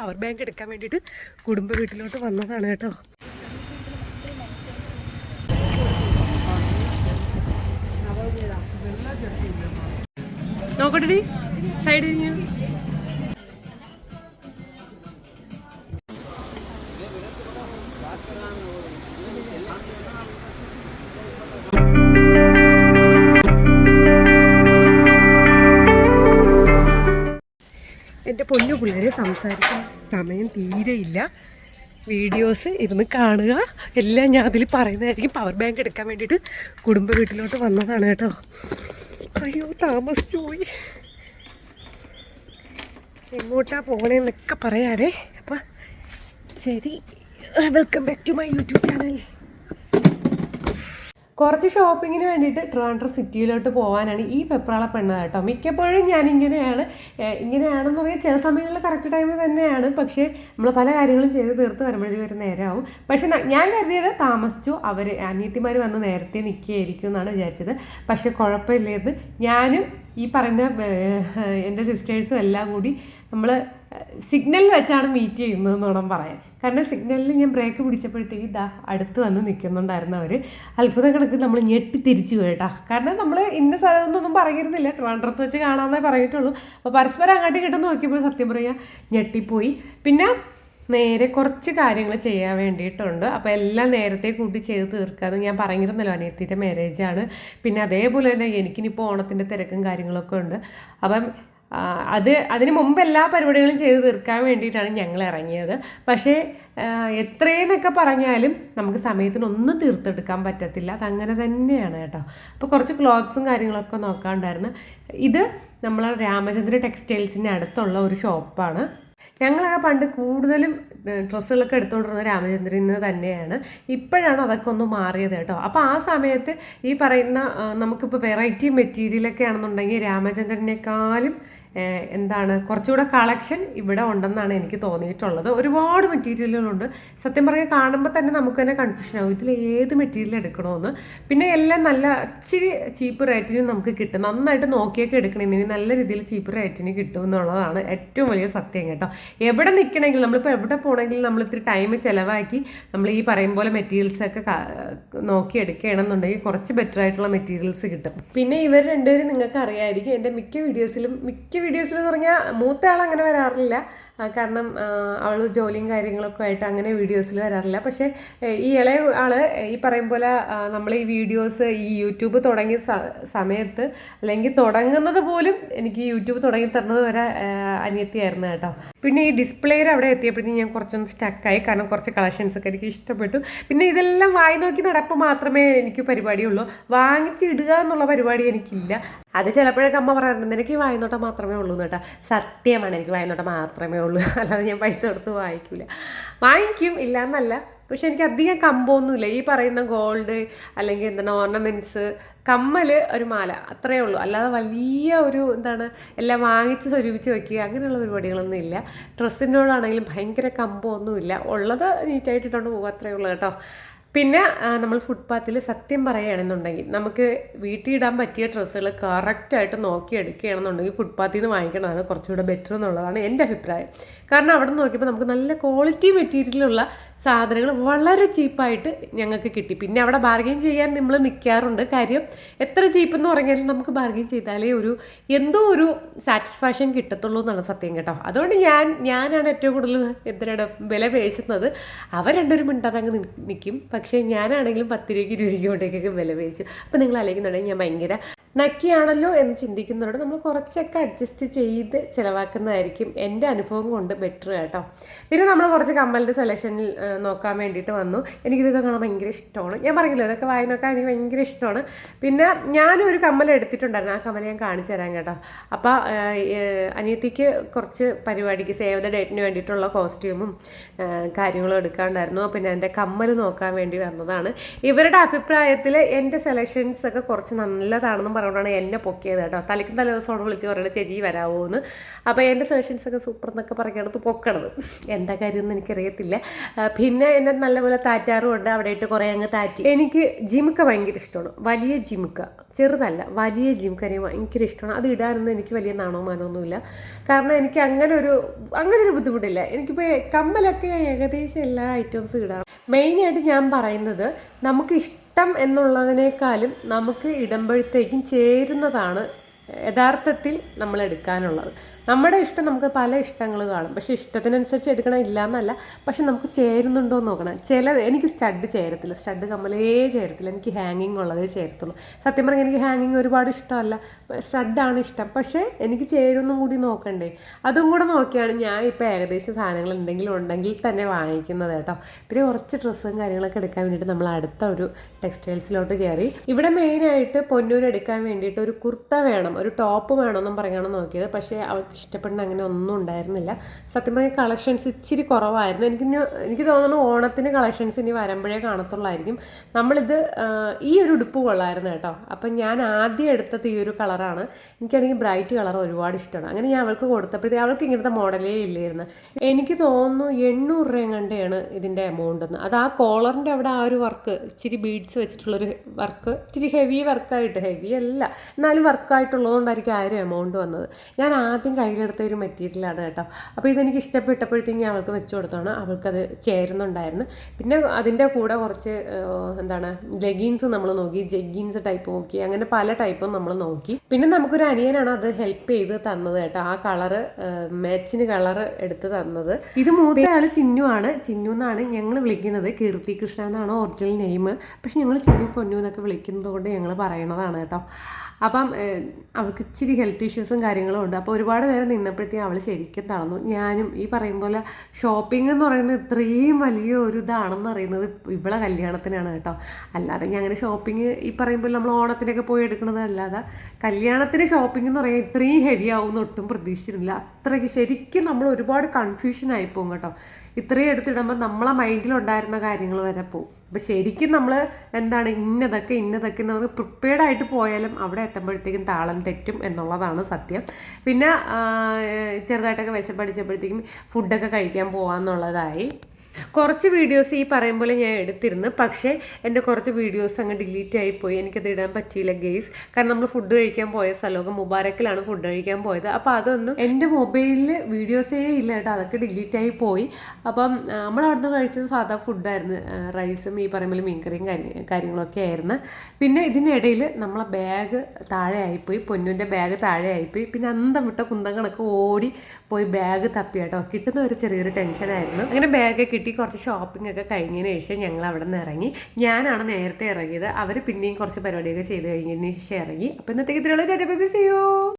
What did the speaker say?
Power bank എടുക്കാൻ വേണ്ടിയിട്ട് കുടുംബ വീട്ടിലോട്ട് വന്നതാണ് കേട്ടോ. നോക്കട്ടെ സൈഡ് കഴിഞ്ഞു. എൻ്റെ പൊന്നു പിള്ളേരെ സംസാരിക്കാൻ സമയം തീരെയില്ല. വീഡിയോസ് ഇരുന്ന് കാണുക, എല്ലാം ഞാൻ അതിൽ പറയുന്നതായിരിക്കും. പവർ ബാങ്ക് എടുക്കാൻ വേണ്ടിയിട്ട് കുടുംബ വീട്ടിലോട്ട് വന്നതാണ് കേട്ടോ. അയ്യോ താമസിച്ചു പോയി. എങ്ങോട്ടാ പോകണേന്നൊക്കെ പറയാനേ. അപ്പം ശരി, welcome back to my YouTube channel. കുറച്ച് ഷോപ്പിങ്ങിന് വേണ്ടിയിട്ട് ട്രിവാൻഡ്രം സിറ്റിയിലോട്ട് പോകാനാണ് ഈ വെപ്രാള പെണ്ണത് കേട്ടോ. മിക്കപ്പോഴും ഞാൻ ഇങ്ങനെയാണെന്ന് പറയാൻ ചില സമയങ്ങളിൽ കറക്റ്റ് ടൈമിൽ തന്നെയാണ്. പക്ഷേ നമ്മൾ പല കാര്യങ്ങളും ചെയ്ത് തീർത്ത് വരുമ്പോഴത്തേക്കും ഒരു നേരമാവും. പക്ഷേ ഞാൻ കരുതിയത് താമസിച്ചു, അനിയത്തിമാർ വന്ന് നേരത്തെ നിൽക്കുകയായിരിക്കും എന്നാണ് വിചാരിച്ചത്. പക്ഷേ കുഴപ്പമില്ലായിരുന്നു. ഞാനും ഈ പറയുന്ന എൻ്റെ സിസ്റ്റേഴ്സും എല്ലാം കൂടി നമ്മൾ സിഗ്നലിൽ വെച്ചാണ് മീറ്റ് ചെയ്യുന്നതെന്ന് വേണം പറയാൻ. കാരണം സിഗ്നലിൽ ഞാൻ ബ്രേക്ക് പിടിച്ചപ്പോഴത്തേക്ക് ഇതാ അടുത്ത് വന്ന് നിൽക്കുന്നുണ്ടായിരുന്നു അവർ. അത്ഭുത കണക്ക് നമ്മൾ ഞെട്ടി തിരിച്ചു പോയിട്ടാ. കാരണം നമ്മൾ ഇന്ന സ്ഥലത്തൊന്നും പറയുന്നില്ല, ട്രിവാൻഡ്രത്ത് വെച്ച് കാണാമെന്നേ പറഞ്ഞിട്ടുള്ളൂ. അപ്പോൾ പരസ്പരം അങ്ങോട്ട് കിട്ടുന്ന നോക്കിയപ്പോൾ സത്യം പറയാം ഞെട്ടിപ്പോയി. പിന്നെ നേരെ കുറച്ച് കാര്യങ്ങൾ ചെയ്യാൻ വേണ്ടിയിട്ടുണ്ട്. അപ്പോൾ എല്ലാം നേരത്തെ കൂട്ടി ചെയ്ത് തീർക്കാമെന്ന് ഞാൻ പറഞ്ഞിരുന്നല്ലോ. അനിയത്തിൻ്റെ മാരേജാണ്. പിന്നെ അതേപോലെ തന്നെ എനിക്കിനിപ്പോൾ ഓണത്തിൻ്റെ തിരക്കും കാര്യങ്ങളൊക്കെ ഉണ്ട്. അപ്പം അതിന് മുമ്പ് എല്ലാ പരിപാടികളും ചെയ്ത് തീർക്കാൻ വേണ്ടിയിട്ടാണ് ഞങ്ങൾ ഇറങ്ങിയത്. പക്ഷേ എത്രയെന്നൊക്കെ പറഞ്ഞാലും നമുക്ക് സമയത്തിനൊന്നും തീർത്തെടുക്കാൻ പറ്റത്തില്ല. അതങ്ങനെ തന്നെയാണ് കേട്ടോ. അപ്പോൾ കുറച്ച് ക്ലോത്ത്സും കാര്യങ്ങളൊക്കെ നോക്കാണ്ടായിരുന്നു. ഇത് നമ്മൾ രാമചന്ദ്ര ടെക്സ്റ്റൈൽസിൻ്റെ അടുത്തുള്ള ഒരു ഷോപ്പാണ്. ഞങ്ങളൊക്കെ പണ്ട് കൂടുതലും ഡ്രസ്സുകളൊക്കെ എടുത്തുകൊണ്ടിരുന്നത് രാമചന്ദ്രയിൽ നിന്ന് തന്നെയാണ്. ഇപ്പോഴാണ് അതൊക്കെ ഒന്ന് മാറിയത് കേട്ടോ. അപ്പോൾ ആ സമയത്ത് ഈ പറയുന്ന നമുക്കിപ്പോൾ വെറൈറ്റി മെറ്റീരിയലൊക്കെ ആണെന്നുണ്ടെങ്കിൽ രാമചന്ദ്രനേക്കാളും കുറച്ചുകൂടെ കളക്ഷൻ ഇവിടെ ഉണ്ടെന്നാണ് എനിക്ക് തോന്നിയിട്ടുള്ളത്. ഒരുപാട് മെറ്റീരിയലുകളുണ്ട്. സത്യം പറഞ്ഞാൽ കാണുമ്പോൾ തന്നെ നമുക്ക് തന്നെ കൺഫ്യൂഷൻ ആവും, ഇതിൽ ഏത് മെറ്റീരിയൽ എടുക്കണമെന്ന്. പിന്നെ എല്ലാം നല്ല ഇച്ചിരി ചീപ്പ് റേറ്റിന് നമുക്ക് കിട്ടും. നന്നായിട്ട് നോക്കിയൊക്കെ എടുക്കണമെങ്കിൽ നല്ല രീതിയിൽ ചീപ്പ് റേറ്റിന് കിട്ടും എന്നുള്ളതാണ് ഏറ്റവും വലിയ സത്യം കേട്ടോ. എവിടെ നിൽക്കണമെങ്കിലും നമ്മളിപ്പോൾ എവിടെ പോകണമെങ്കിലും നമ്മൾ ഇത്തിരി ടൈം ചിലവാക്കി നമ്മൾ ഈ പറയും പോലെ മെറ്റീരിയൽസൊക്കെ നോക്കി എടുക്കുകയാണെന്നുണ്ടെങ്കിൽ കുറച്ച് ബെറ്റർ ആയിട്ടുള്ള മെറ്റീരിയൽസ് കിട്ടും. പിന്നെ ഇവർ രണ്ടുപേരും നിങ്ങൾക്ക് അറിയാമായിരിക്കും, എൻ്റെ മിക്ക വീഡിയോസിൽ എന്ന് പറഞ്ഞാൽ മൂത്ത ആൾ അങ്ങനെ വരാറില്ല. കാരണം അവൾ ജോലിയും കാര്യങ്ങളൊക്കെ ആയിട്ട് അങ്ങനെ വീഡിയോസിൽ വരാറില്ല. പക്ഷേ ഈ ഇളയ ആള് ഈ പറയും പോലെ നമ്മൾ ഈ വീഡിയോസ് ഈ യൂട്യൂബ് തുടങ്ങിയ സമയത്ത് അല്ലെങ്കിൽ തുടങ്ങുന്നത് പോലും എനിക്ക് യൂട്യൂബ് തുടങ്ങി തരുന്നത് വരെ അനിയത്തിയായിരുന്നു കേട്ടോ. പിന്നെ ഈ ഡിസ്പ്ലേയിൽ അവിടെ എത്തിയപ്പോഴത്തേക്കും ഞാൻ കുറച്ചൊന്ന് സ്റ്റക്കായി. കാരണം കുറച്ച് കളക്ഷൻസൊക്കെ എനിക്ക് ഇഷ്ടപ്പെട്ടു. പിന്നെ ഇതെല്ലാം വായി നോക്കി നടപ്പ് മാത്രമേ എനിക്ക് പരിപാടിയുള്ളൂ, വാങ്ങിച്ചിടുക എന്നുള്ള പരിപാടി എനിക്കില്ല. അത് ചിലപ്പോഴൊക്കെ അമ്മ പറയാറുണ്ട്, എനിക്ക് വായനോട്ടം മാത്രമേ ഉള്ളൂ എന്ന് കേട്ടോ. സത്യമാണ്, എനിക്ക് വായനോട്ടം മാത്രമേ ഉള്ളൂ, അല്ലാതെ ഞാൻ പൈസ കൊടുത്ത് വാങ്ങിക്കില്ല. വാങ്ങിക്കും ഇല്ല എന്നല്ല, പക്ഷെ എനിക്ക് അധികം കമ്പൊന്നുമില്ല. ഈ പറയുന്ന ഗോൾഡ് അല്ലെങ്കിൽ ഓർണമെൻറ്റ്സ്, കമ്മൽ, ഒരു മാല, അത്രയേ ഉള്ളൂ. അല്ലാതെ വലിയ എല്ലാം വാങ്ങിച്ച് സ്വരൂപിച്ച് വയ്ക്കുക അങ്ങനെയുള്ള പരിപാടികളൊന്നും ഇല്ല. ഡ്രസ്സിനോടാണെങ്കിലും ഭയങ്കര കമ്പൊന്നുമില്ല. ഉള്ളത് നീറ്റായിട്ട് ഇട്ടുകൊണ്ട് പോകുക, അത്രയേ ഉള്ളൂ കേട്ടോ. പിന്നെ നമ്മൾ ഫുട്പാത്തിൽ സത്യം പറയുകയാണെന്നുണ്ടെങ്കിൽ നമുക്ക് വീട്ടിൽ ഇടാൻ പറ്റിയ ഡ്രസ്സുകൾ കറക്റ്റായിട്ട് നോക്കി എടുക്കുകയാണെന്നുണ്ടെങ്കിൽ ഫുട്പാത്തിൽ നിന്ന് വാങ്ങിക്കണതാണ് കുറച്ചുകൂടെ ബെറ്റർ എന്നുള്ളതാണ് എൻ്റെ അഭിപ്രായം. കാരണം അവിടെ നിന്ന് നോക്കിയപ്പോൾ നമുക്ക് നല്ല ക്വാളിറ്റി മെറ്റീരിയലുള്ള സാധനങ്ങൾ വളരെ ചീപ്പായിട്ട് ഞങ്ങൾക്ക് കിട്ടി. പിന്നെ അവിടെ ബാർഗെയിൻ ചെയ്യാൻ നമ്മൾ നിൽക്കാറുണ്ട്. കാര്യം എത്ര ചീപ്പെന്ന് പറഞ്ഞാലും നമുക്ക് ബാർഗെയിൻ ചെയ്താലേ എന്തോ ഒരു സാറ്റിസ്ഫാക്ഷൻ കിട്ടത്തുള്ളൂ എന്നാണ് സത്യം കേട്ടോ. അതുകൊണ്ട് ഞാനാണ് ഏറ്റവും കൂടുതൽ വില പേശുന്നത്. അവർ രണ്ടുപേരും മിണ്ടാതെ അങ്ങ് നിൽക്കും. പക്ഷേ ഞാനാണെങ്കിലും 10 രൂപയ്ക്ക് 20 രൂപയ്ക്കൊക്കെ വില പേശു. അപ്പോൾ നിങ്ങൾ ആലോചിക്കുന്നുണ്ടെങ്കിൽ ഞാൻ ഭയങ്കര നക്കിയാണല്ലോ എന്ന് ചിന്തിക്കുന്നവരോട് നമ്മൾ കുറച്ചൊക്കെ അഡ്ജസ്റ്റ് ചെയ്ത് ചിലവാക്കുന്നതായിരിക്കും എൻ്റെ അനുഭവം കൊണ്ട് ബെറ്റർ കേട്ടോ. പിന്നെ നമ്മൾ കുറച്ച് കമ്മലിൻ്റെ സെലക്ഷനിൽ നോക്കാൻ വേണ്ടിയിട്ട് വന്നു. എനിക്കിതൊക്കെ കാണാൻ ഭയങ്കര ഇഷ്ടമാണ്. ഞാൻ പറഞ്ഞില്ല, ഇതൊക്കെ വായി നോക്കാൻ എനിക്ക് ഭയങ്കര ഇഷ്ടമാണ്. പിന്നെ ഞാനും ഒരു കമ്മൽ എടുത്തിട്ടുണ്ടായിരുന്നു. ആ കമ്മൽ ഞാൻ കാണിച്ചു തരാം കേട്ടോ. അപ്പോൾ അനിയത്തിക്ക് കുറച്ച് പരിപാടിക്ക് സേവ് ദ ഡേറ്റിന് വേണ്ടിയിട്ടുള്ള കോസ്റ്റ്യൂമും കാര്യങ്ങളും എടുക്കാണ്ടായിരുന്നു. പിന്നെ എൻ്റെ കമ്മൽ നോക്കാൻ വേണ്ടി വന്നതാണ്. ഇവരുടെ അഭിപ്രായത്തിൽ എൻ്റെ സെലക്ഷൻസ് ഒക്കെ കുറച്ച് നല്ലതാണെന്നും പറഞ്ഞുകൊണ്ടാണ് എന്നെ പൊക്കിയത് കേട്ടോ. തലയ്ക്കും തലേ ദിവസമാണ് വിളിച്ച് പറയുന്നത് ചേച്ചി വരാമോ എന്ന്. അപ്പോൾ എൻ്റെ സെലക്ഷൻസൊക്കെ സൂപ്പർ എന്നൊക്കെ പറയുകയാണ്. പറഞ്ഞിടത്ത് പൊക്കണത്. എന്താ കാര്യമൊന്നും എനിക്കറിയത്തില്ല. പിന്നെ എന്നെ നല്ലപോലെ താറ്റാറുമുണ്ട്. അവിടെ ഇട്ട് കുറേ അങ്ങ് താറ്റി. എനിക്ക് ജിമുക്ക ഭയങ്കര ഇഷ്ടമാണ്. വലിയ ജിമുക്ക, ചെറുതല്ല, വലിയ ജിമുക്ക എനിക്ക് ഭയങ്കര ഇഷ്ടമാണ്. അത് ഇടാനൊന്നും എനിക്ക് വലിയ നാണോമാനമൊന്നുമില്ല. കാരണം എനിക്ക് അങ്ങനെ ഒരു ബുദ്ധിമുട്ടില്ല. എനിക്കിപ്പോൾ കമ്മലൊക്കെ ഏകദേശം എല്ലാ ഐറ്റംസും ഇടാം. മെയിനായിട്ട് ഞാൻ പറയുന്നത് നമുക്ക് ഇഷ്ടം എന്നുള്ളതിനേക്കാളും നമുക്ക് ഇടുമ്പോഴത്തേക്കും ചേരുന്നതാണ് യഥാർത്ഥത്തിൽ നമ്മൾ എടുക്കാനുള്ളത്. നമ്മുടെ ഇഷ്ടം, നമുക്ക് പല ഇഷ്ടങ്ങൾ കാണും, പക്ഷേ ഇഷ്ടത്തിനനുസരിച്ച് എടുക്കണം ഇല്ല എന്നല്ല, പക്ഷെ നമുക്ക് ചേരുന്നുണ്ടോ എന്ന് നോക്കണം. എനിക്ക് സ്റ്റഡ് ചേരത്തില്ല, സ്റ്റഡ് കമ്മലേ ചേരത്തില്ല, എനിക്ക് ഹാങ്ങിങ് ഉള്ളതേ ചേരത്തുള്ളൂ. സത്യം പറഞ്ഞാൽ എനിക്ക് ഹാങ്ങിങ് ഒരുപാട് ഇഷ്ടമല്ല, സ്റ്റഡാണ് ഇഷ്ടം. പക്ഷേ എനിക്ക് ചേരുന്നും കൂടി നോക്കണ്ടേ, അതും കൂടെ നോക്കിയാണ് ഞാൻ ഇപ്പോൾ ഏകദേശം സാധനങ്ങൾ എന്തെങ്കിലും ഉണ്ടെങ്കിൽ തന്നെ വാങ്ങിക്കുന്നത് കേട്ടോ. പിന്നെ കുറച്ച് ഡ്രസ്സും കാര്യങ്ങളൊക്കെ എടുക്കാൻ വേണ്ടിയിട്ട് നമ്മൾ അടുത്ത ഒരു ടെക്സ്റ്റൈൽസിലോട്ട് കയറി. ഇവിടെ മെയിനായിട്ട് പൊന്നൂര് എടുക്കാൻ വേണ്ടിയിട്ട് ഒരു കുർത്ത വേണം, ഒരു ടോപ്പ് വേണമെന്നും പറയാനാണ് നോക്കിയത്. പക്ഷേ അവൾക്ക് ഇഷ്ടപ്പെടുന്ന അങ്ങനെ ഒന്നും ഉണ്ടായിരുന്നില്ല. സത്യം പറഞ്ഞാൽ കളക്ഷൻസ് ഇച്ചിരി കുറവായിരുന്നു. എനിക്ക് തോന്നുന്നു ഓണത്തിന് കളക്ഷൻസ് ഇനി വരുമ്പോഴേ കാണത്തുള്ളായിരിക്കും. നമ്മളിത് ഈ ഒരു ഉടുപ്പ് കൊള്ളായിരുന്നു കേട്ടോ. അപ്പം ഞാൻ ആദ്യം എടുത്തത് ഈ ഒരു കളറാണ്. എനിക്കാണെങ്കിൽ ബ്രൈറ്റ് കളർ ഒരുപാട് ഇഷ്ടമാണ്. അങ്ങനെ ഞാൻ അവൾക്ക് കൊടുത്തപ്പോഴത്തേ അവൾക്ക് ഇങ്ങനത്തെ മോഡലേ ഇല്ലായിരുന്നു. എനിക്ക് തോന്നുന്നു 800 രൂപയും കണ്ടെയാണ് ഇതിൻ്റെ എമൗണ്ട് എന്ന്. അത് ആ കോളറിൻ്റെ അവിടെ ആ ഒരു വർക്ക്, ഇച്ചിരി ബീഡ്സ് വെച്ചിട്ടുള്ളൊരു വർക്ക്, ഇച്ചിരി ഹെവി വർക്കായിട്ട്, ഹെവി അല്ല എന്നാലും വർക്കായിട്ടുള്ളതുകൊണ്ടായിരിക്കും 1000 എമൗണ്ട് വന്നത്. ഞാൻ ആദ്യം കയ്യിലെടുത്ത ഒരു മെറ്റീരിയലാണ് കേട്ടോ. അപ്പോൾ ഇതെനിക്ക് ഇഷ്ടപ്പെട്ടപ്പോഴത്തേക്കും അവൾക്ക് വെച്ച് കൊടുത്താണ്. അവൾക്കത് ചേരുന്നുണ്ടായിരുന്നു. പിന്നെ അതിൻ്റെ കൂടെ കുറച്ച് ലെഗിൻസ് നമ്മൾ നോക്കി, ജെഗിൻസ് ടൈപ്പ് നോക്കി, അങ്ങനെ പല ടൈപ്പും നമ്മൾ നോക്കി. പിന്നെ നമുക്കൊരു അനിയനാണ് അത് ഹെൽപ്പ് ചെയ്ത് തന്നത് കേട്ടോ. ആ കളറ് മാച്ചിന് കളറ് എടുത്ത് തന്നത്. ഇത് മൂത്ത ആൾ ചിന്നു ആണ്. ചിന്നു എന്നാണ് ഞങ്ങൾ വിളിക്കുന്നത്. കീർത്തി കൃഷ്ണ എന്നാണ് ഒറിജിനൽ നെയിം. പക്ഷെ ഞങ്ങൾ ചിന്നു പൊന്നു എന്നൊക്കെ വിളിക്കുന്നത് കൊണ്ട് ഞങ്ങൾ പറയണതാണ് കേട്ടോ. അപ്പം അവൾക്ക് ഇച്ചിരി ഹെൽത്ത് ഇഷ്യൂസും കാര്യങ്ങളും ഉണ്ട്. അപ്പോൾ ഒരുപാട് നേരം നിന്നപ്പോഴത്തേക്കും അവൾ ശരിക്കും തളർന്നു. ഞാനും ഈ പറയും പോലെ ഷോപ്പിംഗ് എന്ന് പറയുന്നത് ഇത്രയും വലിയ ഒരു ഇതാണെന്ന് അറിയുന്നത് ഇവളെ കല്യാണത്തിനാണ് കേട്ടോ. അല്ലാതെ ഞാൻ അങ്ങനെ ഷോപ്പിംഗ് ഈ പറയുമ്പോൾ നമ്മൾ ഓണത്തിനൊക്കെ പോയി എടുക്കുന്നത് അല്ലാതെ കല്യാണത്തിന് ഷോപ്പിംഗ് എന്ന് പറയുന്നത് ഇത്രയും ഹെവി ആവുമെന്ന് ഒട്ടും പ്രതീക്ഷിച്ചിരുന്നില്ല. അത്രയ്ക്ക് ശരിക്കും നമ്മൾ ഒരുപാട് കൺഫ്യൂഷൻ ആയിപ്പോകും കേട്ടോ. ഇത്രയും എടുത്തിടുമ്പോൾ നമ്മളെ മൈൻഡിലുണ്ടായിരുന്ന കാര്യങ്ങൾ വരെ പോകും. അപ്പോൾ ശരിക്കും നമ്മൾ ഇന്നതൊക്കെ എന്ന് പറഞ്ഞ് പ്രിപ്പയർഡായിട്ട് പോയാലും അവിടെ എത്തുമ്പോഴത്തേക്കും താളം തെറ്റും എന്നുള്ളതാണ് സത്യം. പിന്നെ ചെറുതായിട്ടൊക്കെ വിശപ്പടിച്ചപ്പോഴത്തേക്കും ഫുഡൊക്കെ കഴിക്കാൻ പോകാമെന്നുള്ളതായി. കുറച്ച് വീഡിയോസ് ഈ പറയും പോലെ ഞാൻ എടുത്തിരുന്നു. പക്ഷേ എൻ്റെ കുറച്ച് വീഡിയോസ് അങ്ങ് ഡിലീറ്റ് ആയിപ്പോയി. എനിക്കത് ഇടാൻ പറ്റിയില്ല ഗെയ്സ്. കാരണം നമ്മൾ ഫുഡ് കഴിക്കാൻ പോയ സ്ഥലമൊക്കെ മുബാരക്കിലാണ് ഫുഡ് കഴിക്കാൻ പോയത്. അപ്പോൾ അതൊന്നും എൻ്റെ മൊബൈലിൽ വീഡിയോസേ ഇല്ല കേട്ടോ, അതൊക്കെ ഡിലീറ്റ് ആയി പോയി. അപ്പം നമ്മൾ അവിടുന്ന് കഴിച്ചത് സാധാ ഫുഡായിരുന്നു. റൈസും ഈ പറയുമ്പോൾ മീൻകറിയും കാര്യങ്ങളൊക്കെ ആയിരുന്നു. പിന്നെ ഇതിനിടയിൽ നമ്മളെ ബാഗ് താഴെ ആയിപ്പോയി, പൊന്നുവിൻ്റെ ബാഗ് താഴെ ആയിപ്പോയി. പിന്നെ അന്തം വിട്ട കുന്തം കണക്ക് ഓടി പോയി ബാഗ് തപ്പി കേട്ടോ. കിട്ടുന്ന ഒരു ചെറിയൊരു ടെൻഷനായിരുന്നു. അങ്ങനെ ബാഗ് കിട്ടി. കുറച്ച് ഷോപ്പിംഗ് ഒക്കെ കഴിഞ്ഞതിന് ശേഷം ഞങ്ങൾ അവിടെ നിന്ന് ഇറങ്ങി. ഞാനാണ് നേരത്തെ ഇറങ്ങിയത്. അവർ പിന്നെയും കുറച്ച് പരിപാടിയൊക്കെ ചെയ്ത് കഴിഞ്ഞതിന് ശേഷം ഇറങ്ങി. അപ്പോൾ ഇന്നത്തേക്ക് ഇതിലുള്ള ചേട്ടാ ബേബി, സീ യു.